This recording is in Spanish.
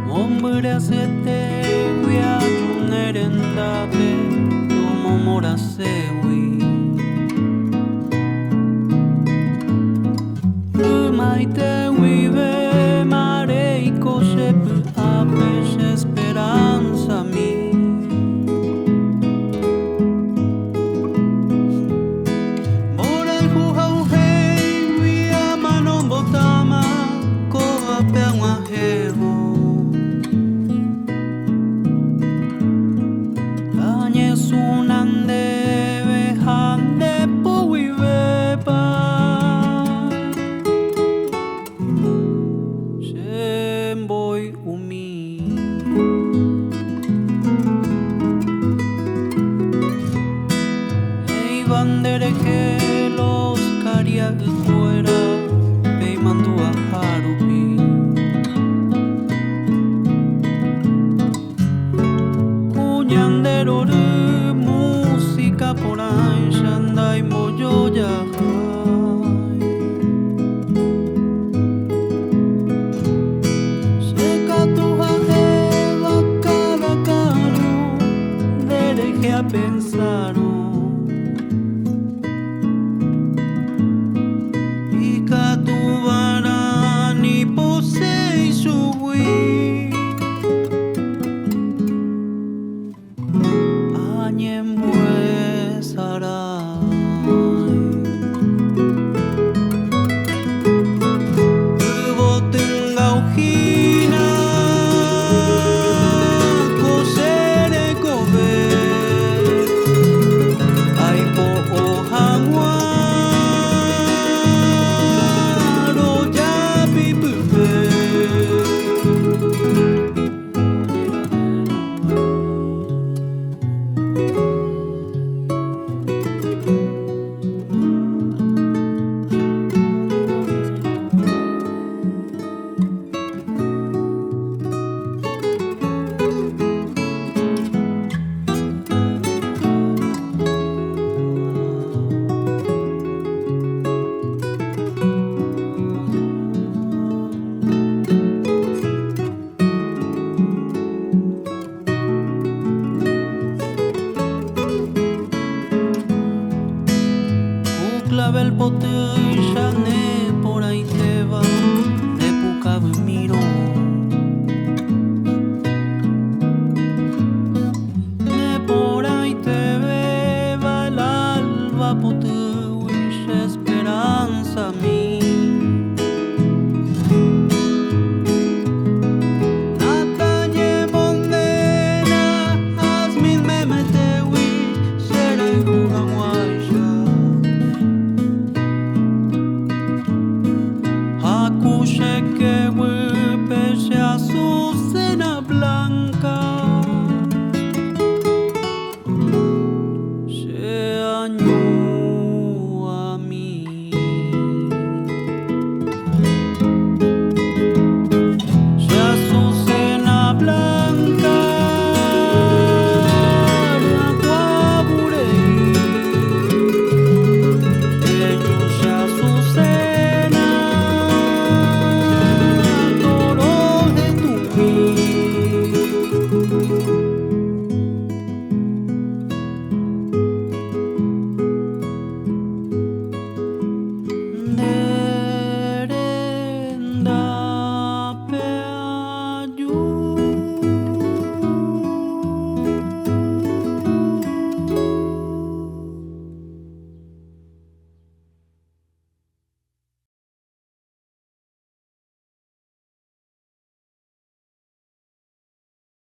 Hombre, siete wia tunerendate como morasewi. Maite wive mareiko shepu apes esperanza mi. Moral juhau hei wia manon botama koa peangwa hevo. Sunande behande puivepa Shemboy umi Hey bandere que los caria fuera Pei mandua harupi Cuñandero por ahí shandai moyo ya seca tu eva cada caro dereje a pensar y tu varani posei subui añem clave el pote y Janet por ahí te va de Pucabo y miro de por ahí te beba el alba pote y esperanza a mí que pese a su cena blanca se año